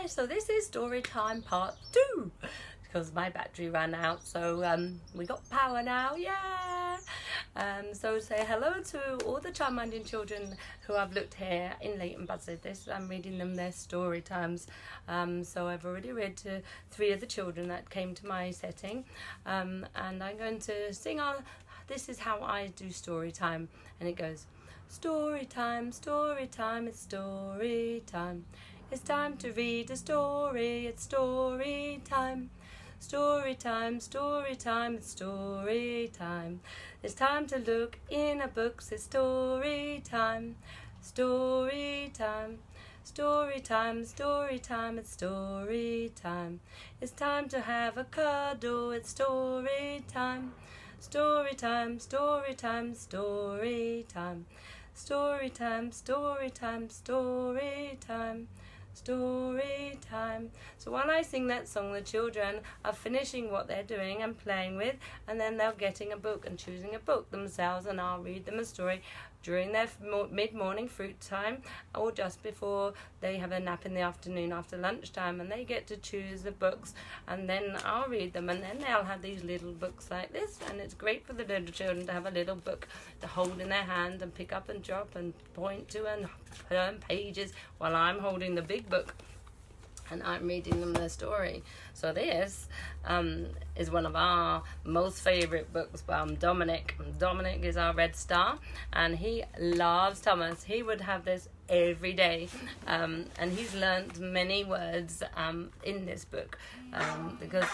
Hi, so this is story time part 2 because my battery ran out, so we got power now. Yeah. So say hello to all the child-minding children who I've looked here in Leighton Buzzard. I'm reading them their story times. So I've already read to 3 of the children that came to my setting, and I'm going to sing on. This is how I do story time, and it goes: story time, it's story time. It's time to read a story, it's story time. Story time, it's story time. It's time to look in a book, it's story time. Story time, it's story time. It's time to have a cuddle, it's story time. Story time. Story time. So when I sing that song, the children are finishing what they're doing and playing with, and then they're getting a book and choosing a book themselves, and I'll read them a story during their mid-morning fruit time, or just before they have a nap in the afternoon after lunchtime, and they get to choose the books, and then I'll read them, and then they'll have these little books like this, and it's great for the little children to have a little book to hold in their hand and pick up and drop and point to and turn pages while I'm holding the big book and I'm reading them their story. So this is one of our most favourite books by Dominic. Dominic is our Red Star, and he loves Thomas. He would have this every day, and he's learnt many words in this book because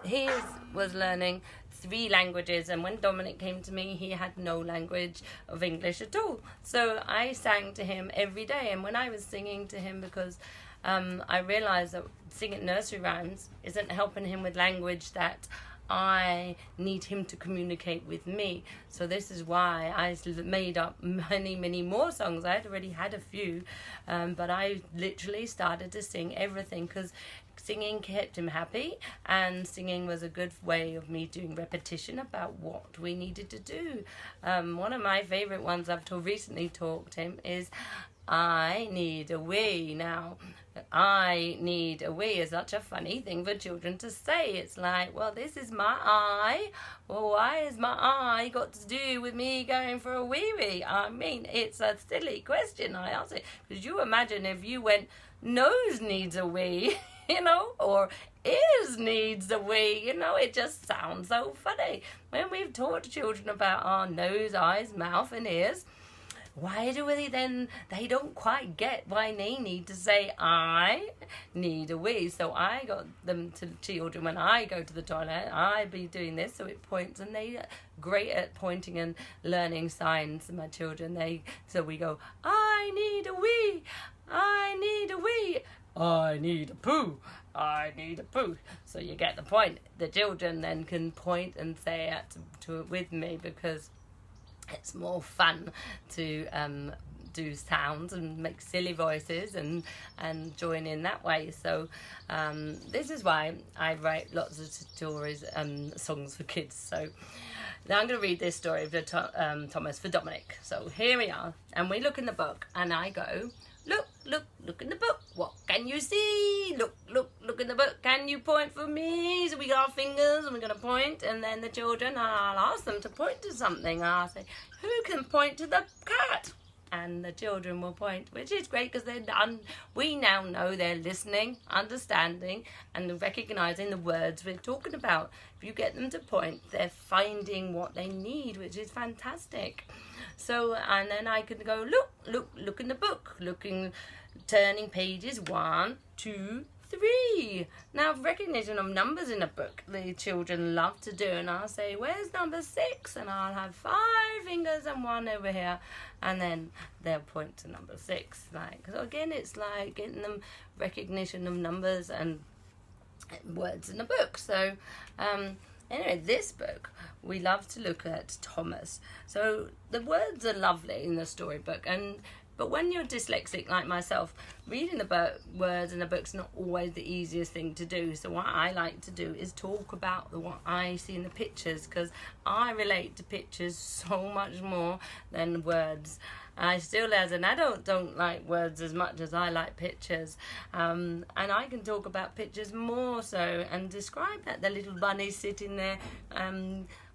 he was learning 3 languages, and when Dominic came to me, he had no language of English at all. So I sang to him every day, and when I was singing to him, because I realised that singing nursery rhymes isn't helping him with language that I need him to communicate with me. So this is why I made up many more songs. I had already had a few, but I literally started to sing everything because singing kept him happy, and singing was a good way of me doing repetition about what we needed to do. One of my favourite ones I've recently taught him is I need a wee. Now, I need a wee is such a funny thing for children to say. It's like, well, this is my eye. Well, why is my eye got to do with me going for a wee? I mean, it's a silly question I ask it. Because you imagine if you went, nose needs a wee, or ears needs a wee, it just sounds so funny. When we've taught children about our nose, eyes, mouth and ears, why do they don't quite get why they need to say, I need a wee. So I got them to children, when I go to the toilet, I be doing this, so it points, and they are great at pointing and learning signs, my children. So we go, I need a wee, I need a wee, I need a poo, I need a poo. So you get the point. The children then can point and say it with me, because it's more fun to do sounds and make silly voices and join in that way. So this is why I write lots of stories and songs for kids. So now I'm going to read this story for Thomas, for Dominic. So here we are, and we look in the book, and I go, look in the book. What can you see? Look in the book. Can you point for me? So we got our fingers and we're going to point, and then the children, I'll ask them to point to something. I'll say, who can point to the cat? And the children will point, which is great because we now know they're listening, understanding, and recognising the words we're talking about. If you get them to point, they're finding what they need, which is fantastic. So, and then I can go, look in the book, turning pages 1, 2, 3. Now, recognition of numbers in a book, the children love to do, and I'll say, where's number 6? And I'll have 5 fingers and 1 over here, and then they'll point to number 6. So again, it's like getting them recognition of numbers and words in the book. So anyway, this book, we love to look at Thomas. So the words are lovely in the storybook, but when you're dyslexic like myself, reading the words in the book's not always the easiest thing to do. So what I like to do is talk about what I see in the pictures, because I relate to pictures so much more than words. I still, as an adult, don't like words as much as I like pictures. And I can talk about pictures more so and describe that. The little bunny sitting there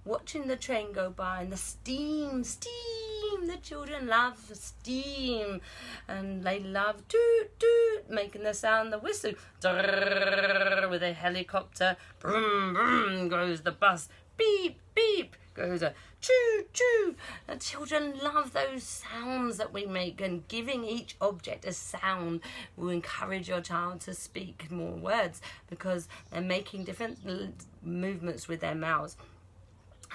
watching the train go by, and the steam. The children love steam, and they love toot toot, making the sound, the whistle, with a helicopter, vroom vroom goes the bus, beep beep goes a choo choo. The children love those sounds that we make, and giving each object a sound will encourage your child to speak more words, because they're making different movements with their mouths.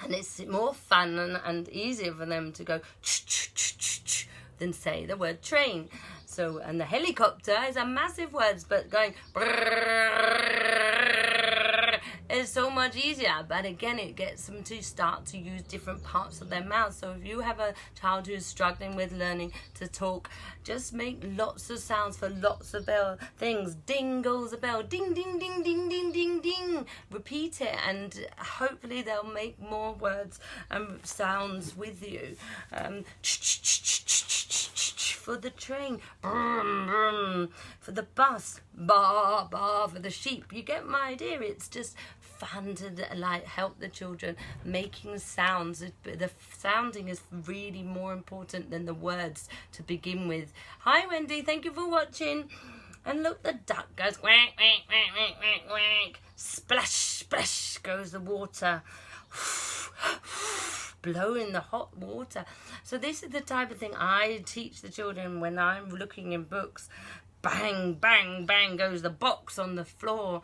And it's more fun and easier for them to go ch-ch-ch-ch-ch than say the word train. So, and the helicopter is a massive word, but going is so much easier. But again, it gets them to start to use different parts of their mouth. So if you have a child who's struggling with learning to talk, just make lots of sounds for lots of things. Ding goes a bell, ding ding ding ding ding ding ding. Repeat it, and hopefully they'll make more words and sounds with you. For the train, brum brum. For the bus, bar bar. For the sheep, you get my idea. It's just fun to like help the children making sounds. The sounding is really more important than the words to begin with. Hi Wendy, thank you for watching. And look, the duck goes quack quack quack quack quack quack. Splash splash goes the water. Blowing the hot water. So this is the type of thing I teach the children when I'm looking in books. Bang bang bang goes the box on the floor.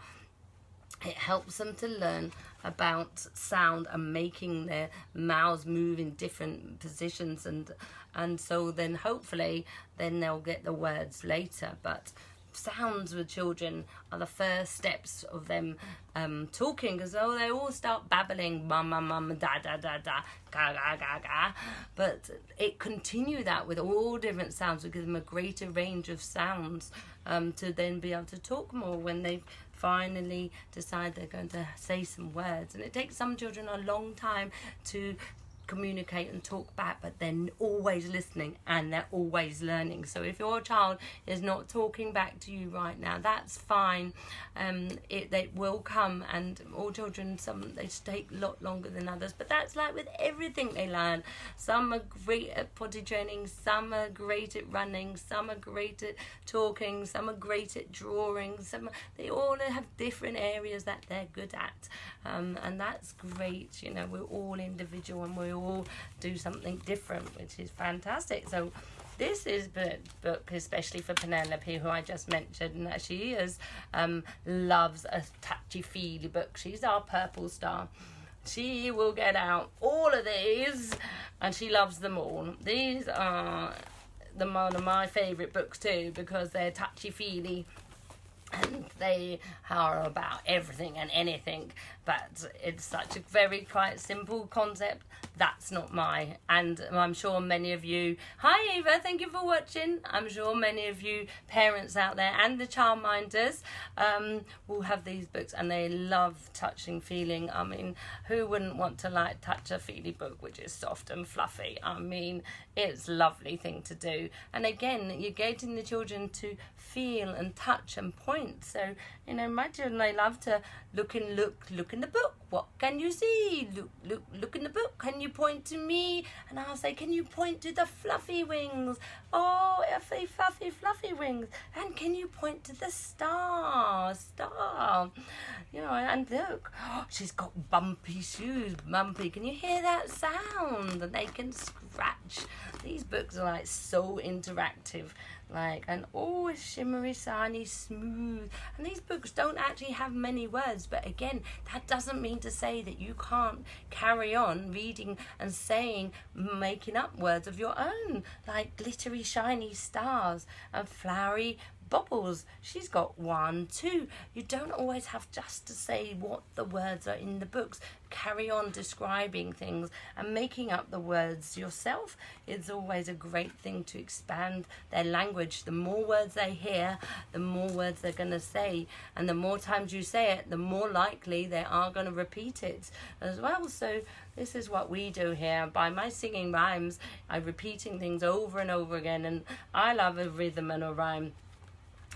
It helps them to learn about sound and making their mouths move in different positions, and so then hopefully then they'll get the words later. But sounds with children are the first steps of them talking, because they all start babbling, mum mum mum, da da da da, ga ga ga ga, but it continue that with all different sounds. We give them a greater range of sounds to then be able to talk more when they finally decide they're going to say some words. And it takes some children a long time to communicate and talk back, but they're always listening and they're always learning. So if your child is not talking back to you right now, that's fine. They will come, and all children, some they take a lot longer than others, but that's like with everything they learn. Some are great at potty training, some are great at running, some are great at talking, some are great at drawing, they all have different areas that they're good at, and that's great. You know, we're all individual and we all do something different, which is fantastic. So this is a book especially for Penelope, who I just mentioned, that she loves a touchy-feely book. She's our purple star. She will get out all of these and she loves them all. These are one of my favourite books too, because they're touchy-feely and they are about everything and anything, but it's such a very quite simple concept. That's not my, and I'm sure many of you, hi Eva, thank you for watching. I'm sure many of you parents out there and the childminders will have these books, and they love touching, feeling. I mean, who wouldn't want to like touch a feely book which is soft and fluffy? I mean, it's a lovely thing to do. And again, you're getting the children to feel and touch and point. So, you know, my children, they love to look in the book. What can you see? Look in the book. Can you point to me? And I'll say, can you point to the fluffy wings? Oh, fluffy wings. And can you point to the star? You know, and look, oh, she's got bumpy shoes. Bumpy. Can you hear that sound? And they can scratch. These books are like so interactive. Like, and always shimmery, shiny, smooth. And these books don't actually have many words, but again, that doesn't mean to say that you can't carry on reading and saying, making up words of your own, like glittery, shiny stars and flowery Bubbles, she's got 1, 2. You don't always have just to say what the words are in the books. Carry on describing things and making up the words yourself. It's always a great thing to expand their language. The more words they hear, the more words they're going to say. And the more times you say it, the more likely they are going to repeat it as well. So this is what we do here. By my singing rhymes, I'm repeating things over and over again. And I love a rhythm and a rhyme.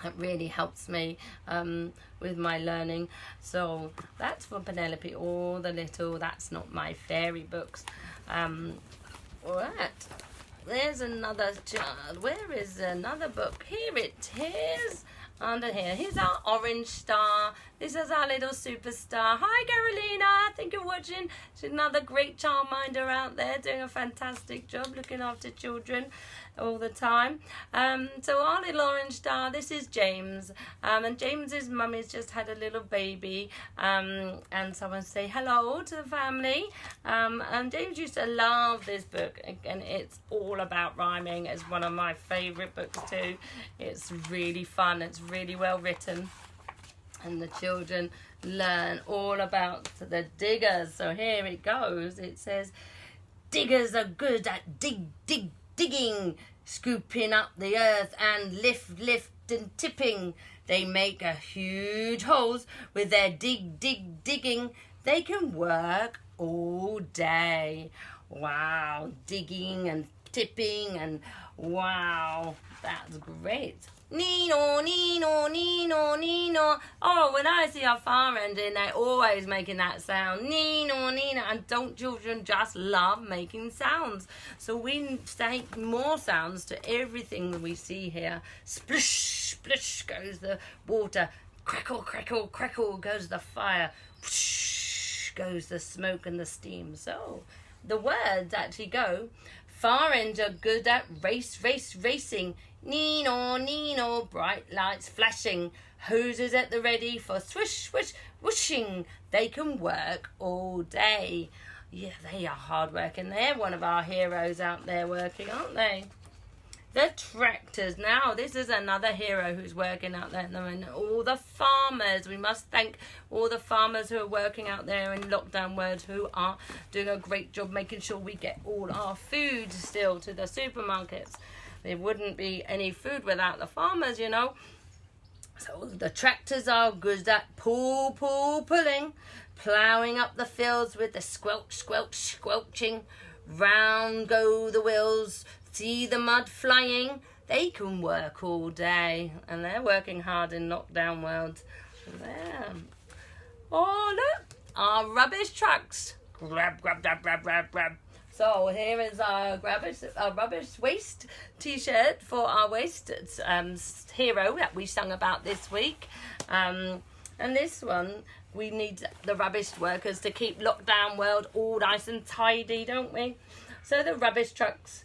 It really helps me with my learning. So that's for Penelope. All the little, that's not my fairy books. Right. There's another child. Where is another book? Here it is. Under here. Here's our orange star. This is our little superstar. Hi, Carolina. Thank you for watching. She's another great childminder out there doing a fantastic job looking after children all the time. So our little orange star, this is James. And James's mummy's just had a little baby. And someone say hello to the family. And James used to love this book. Again, it's all about rhyming. It's one of my favourite books too. It's really fun. It's really well written. And the children learn all about the diggers. So here it goes. It says, diggers are good at digging, scooping up the earth and lift and tipping. They make a huge holes with their digging. They can work all day. Wow, digging and tipping and wow, that's great. Nino, Nino, Nino, Nino. Oh, when I see a farm engine, they're always making that sound. Nino, Nino. And don't children just love making sounds? So we take more sounds to everything that we see here. Splish, splish goes the water. Crackle, crackle, crackle goes the fire. Whoosh goes the smoke and the steam. So the words actually go, fire engines are good at racing. Nino, Nino, bright lights flashing, hoses at the ready for swish, swish, whooshing. They can work all day. Yeah, they are hard working. They're one of our heroes out there working, aren't they? The tractors. Now, this is another hero who's working out there at the moment. All the farmers. We must thank all the farmers who are working out there in lockdown world, who are doing a great job making sure we get all our food still to the supermarkets. There wouldn't be any food without the farmers, you know. So the tractors are good at pulling, ploughing up the fields with the squelch, squelch, squelching. Round go the wheels, see the mud flying. They can work all day, and they're working hard in lockdown world. There. Oh, look, our rubbish trucks. Grab, grab, grab, grab, grab, grab. So here is our rubbish waste t-shirt for our waste hero that we sung about this week. And this one, we need the rubbish workers to keep lockdown world all nice and tidy, don't we? So the rubbish trucks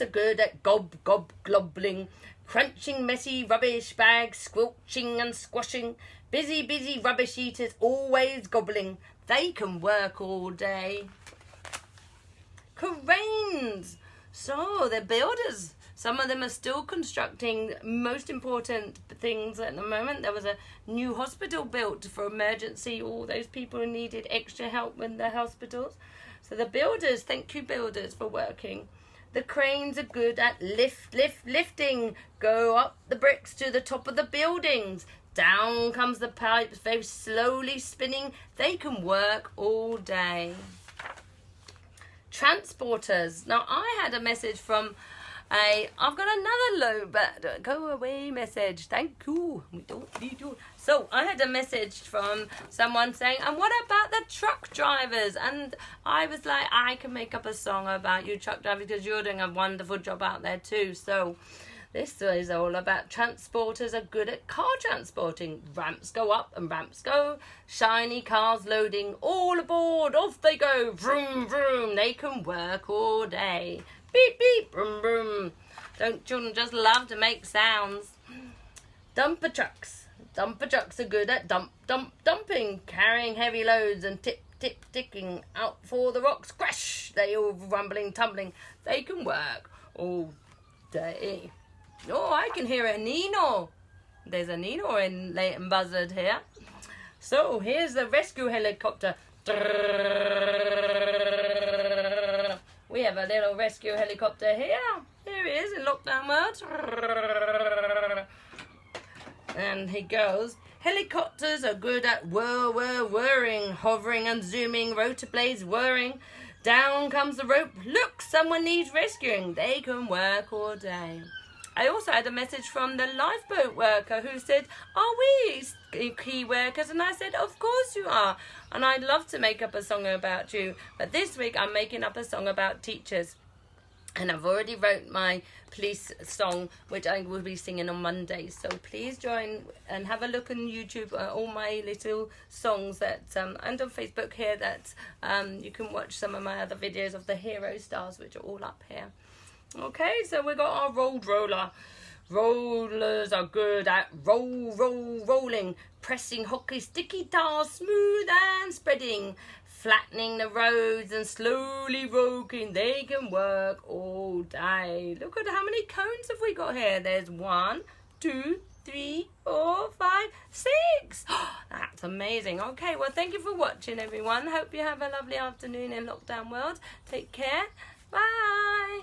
are good at gobbling, crunching messy rubbish bags, squelching and squashing. Busy rubbish eaters always gobbling. They can work all day. Cranes. So they're builders. Some of them are still constructing most important things at the moment. There was a new hospital built for emergency, all those people who needed extra help in the hospitals. So the builders, thank you builders for working. The cranes are good at lifting. Go up the bricks to the top of the buildings. Down comes the pipes, very slowly spinning. They can work all day. Transporters. Now I had a message from I've got another low but go away message. Thank you. We don't need you. So I had a message from someone saying, and what about the truck drivers? And I was like, I can make up a song about you truck drivers because you're doing a wonderful job out there too. So this is all about transporters are good at car transporting. Ramps go up and ramps go. Shiny cars loading. All aboard. Off they go. Vroom, vroom. They can work all day. Beep, beep. Vroom, vroom. Don't children just love to make sounds? Dumper trucks. Dumper trucks are good at dumping. Carrying heavy loads and ticking out for the rocks. Crash. They all rumbling, tumbling. They can work all day. Oh, I can hear a Nino. There's a Nino in Leighton Buzzard here. So here's the rescue helicopter. We have a little rescue helicopter here. Here he is in lockdown mode. And he goes. Helicopters are good at whirring, hovering and zooming, rotor blades whirring. Down comes the rope. Look, someone needs rescuing. They can work all day. I also had a message from the lifeboat worker who said, are we key workers? And I said, of course you are. And I'd love to make up a song about you. But this week I'm making up a song about teachers. And I've already wrote my police song, which I will be singing on Monday. So please join and have a look on YouTube, all my little songs that, and on Facebook here that you can watch some of my other videos of the hero stars, which are all up here. Okay, so we got our road roller. Rollers are good at rolling, pressing hockey sticky tars, smooth and spreading, flattening the roads and slowly rocking. They can work all day. Look at how many cones have we got here. There's 1, 2, 3, 4, 5, 6. That's amazing. Okay, well, thank you for watching, everyone. Hope you have a lovely afternoon in lockdown world. Take care. Bye.